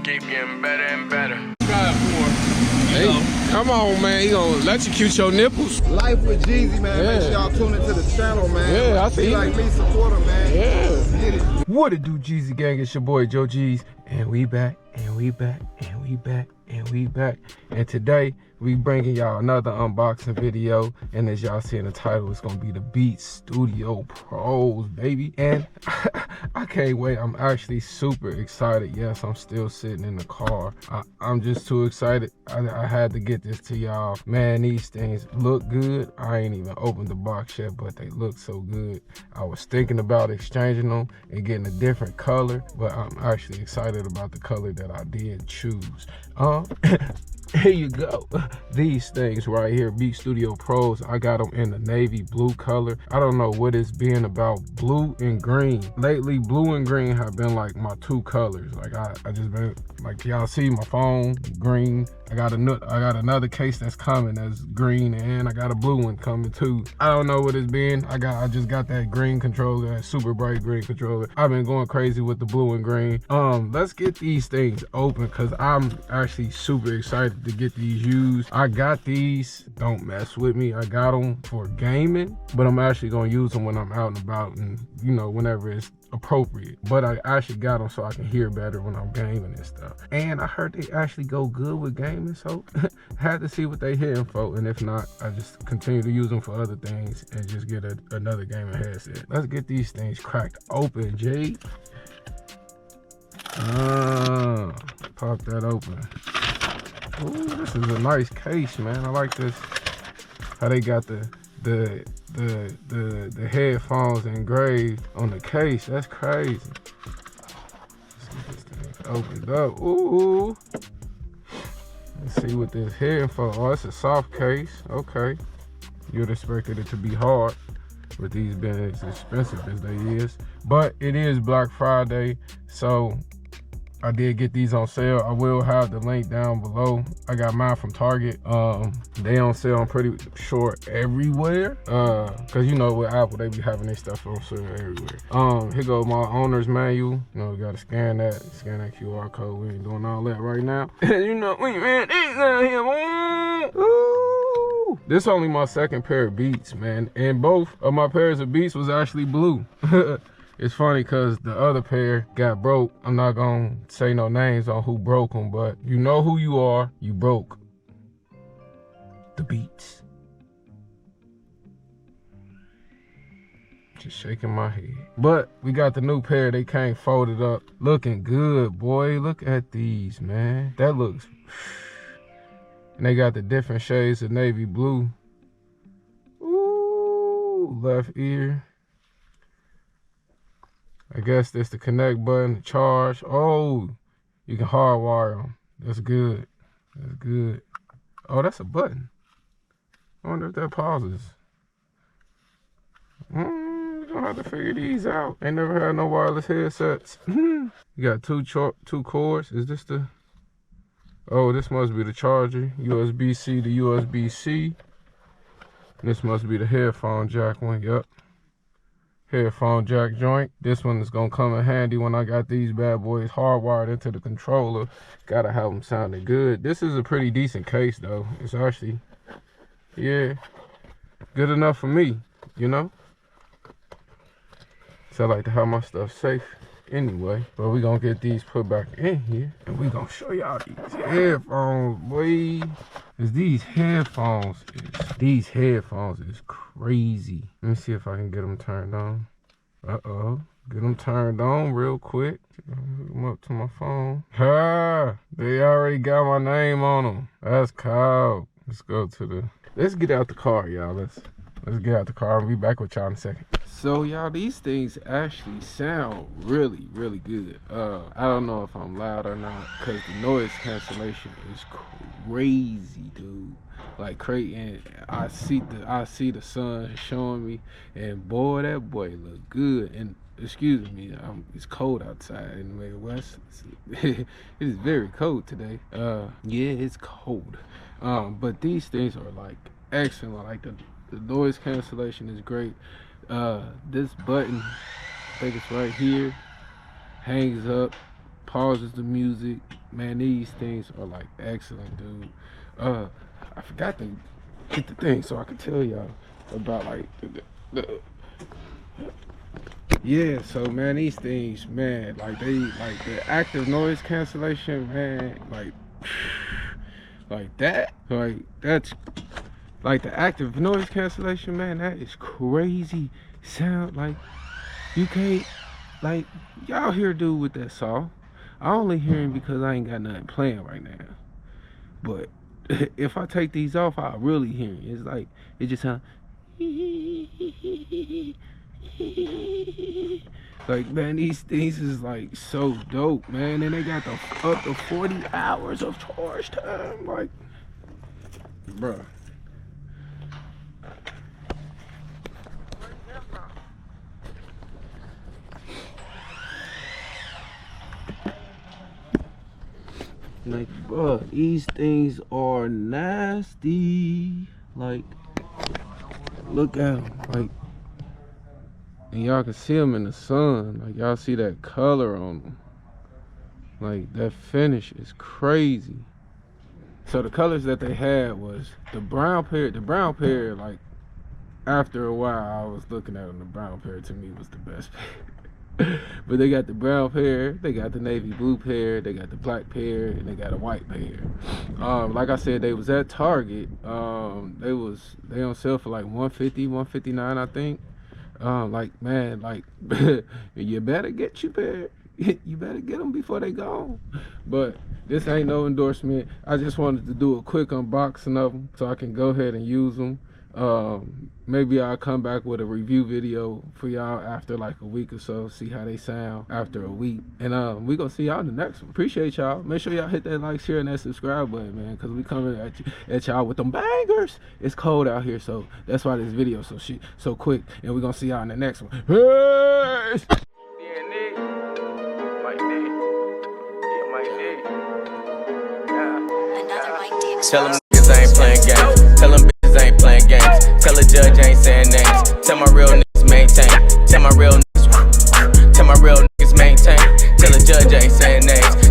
keep getting better and better. Hey, come on, man. He gonna electrocute your nipples. Life with Jeezy, man. Yeah. Make sure y'all tune into the channel, man. Yeah, I see. Be like me, support him, man. Yeah. Get it. What it do, Jeezy gang? It's your boy Joe G's, and we back, and we back, and we back, and we back. And today we bringing y'all another unboxing video, and as y'all see in the title, it's gonna be the Beats Studio Pros, baby. And I can't wait. I'm actually super excited. Yes, I'm still sitting in the car. I'm just too excited. I had to get this to y'all. Man, these things look good. I ain't even opened the box yet, but they look so good. I was thinking about exchanging them and getting a different color, but I'm actually excited about the color that I did choose. Here you go. These things right here, Beats Studio Pros, I got them in the navy blue color. I don't know what it's been about blue and green. Lately, blue and green have been like my two colors. Like I just been, like y'all see my phone, green. I got another case that's coming that's green, and I got a blue one coming too. I don't know what it's been. I just got that green controller, that super bright green controller. I've been going crazy with the blue and green. Let's get these things open, cause I'm actually super excited to get these used. I got these, don't mess with me. I got them for gaming, but I'm actually gonna use them when I'm out and about, and you know, whenever it's appropriate. But I actually got them so I can hear better when I'm gaming and stuff. And I heard they actually go good with gaming, so had to see what they hitting for. And if not, I just continue to use them for other things and just get another gaming headset. Let's get these things cracked open, G. Pop that open. Ooh, this is a nice case, man. I like this. How they got the headphones engraved on the case. That's crazy. Let's get this thing opened up. Ooh. Let's see what this headphone. Oh, it's a soft case. Okay. You'd expected it to be hard, with these being as expensive as they is. But it is Black Friday, so I did get these on sale. I will have the link down below. I got mine from Target. They on sale, I'm pretty sure, everywhere. Cause you know with Apple, they be having their stuff on sale everywhere. Here go my owner's manual. You know, we gotta scan that QR code. We ain't doing all that right now. You know, we man, these out here, man. Ooh. This only my second pair of Beats, man. And both of my pairs of Beats was actually blue. It's funny because the other pair got broke. I'm not gonna say no names on who broke them, but you know who you are. You broke the Beats. Just shaking my head. But we got the new pair. They came folded up. Looking good, boy. Look at these, man. That looks... And they got the different shades of navy blue. Ooh, left ear. I guess that's the connect button, the charge. Oh, you can hardwire them. That's good. That's good. Oh, that's a button. I wonder if that pauses. We're gonna have to figure these out. Ain't never had no wireless headsets. You got two cords. Is this the... Oh, this must be the charger. USB-C to USB-C. This must be the headphone jack one. Yep. Headphone jack joint. This one is gonna come in handy when I got these bad boys hardwired into the controller. Gotta have them sounding good. This is a pretty decent case though. It's actually, yeah, good enough for me, you know? So I like to have my stuff safe anyway. But we gonna get these put back in here, and we gonna show y'all these headphones, boy. These headphones is crazy. Let me see if I can get them turned on. Uh-oh. Get them turned on real quick. Hook them up to my phone. Ha! They already got my name on them. That's cool. Let's go to the... Let's get out the car, y'all. Let's get out the car. I'll be back with y'all in a second. So, y'all, these things actually sound really, really good. I don't know if I'm loud or not, because the noise cancellation is crazy, dude. Like crazy, and I see the sun showing me, and boy, that boy look good. And excuse me, it's cold outside in the West. It is very cold today. Yeah, it's cold. But these things are like excellent. Like the noise cancellation is great. This button, I think it's right here, hangs up, pauses the music. Man, these things are like excellent, dude. I forgot to get the thing so I could tell y'all about like yeah, so man, these things, man, like they like the active noise cancellation, man, like that, like that's like the active noise cancellation, man, that is crazy sound. Like you can't, like y'all hear dude with that saw. I only hear him because I ain't got nothing playing right now. But if I take these off, I really hear it. It's like it just sounds like, man, these things is like so dope, man. And they got the up to 40 hours of charge time, like, bruh. Like, bruh, these things are nasty. Like, look at them, like, and y'all can see them in the sun. Like, y'all see that color on them. Like, that finish is crazy. So the colors that they had was the brown pair. The brown pair, like, after a while, I was looking at them. The brown pair to me was the best pair. But they got the brown pair, they got the navy blue pair, they got the black pair, and they got a white pair. Like I said, they was at Target. They on sale for like $150, $159, I think. Like, man, like, you better get your pair. You better get them before they gone. But this ain't no endorsement. I just wanted to do a quick unboxing of them so I can go ahead and use them. Maybe I'll come back with a review video for y'all after like a week or so, see how they sound after a week. And we gonna see y'all in the next one. Appreciate y'all. Make sure y'all hit that like, share, and that subscribe button, man, because we coming at y'all with them bangers. It's cold out here, so that's why this video so quick. And we gonna see y'all in the next one. Peace! Tell them niggas I ain't playing games. Tell them bitches I ain't playing games. Tell the judge I ain't saying names. Tell my real niggas maintain. Tell my real niggas maintain. Tell the judge I ain't saying names.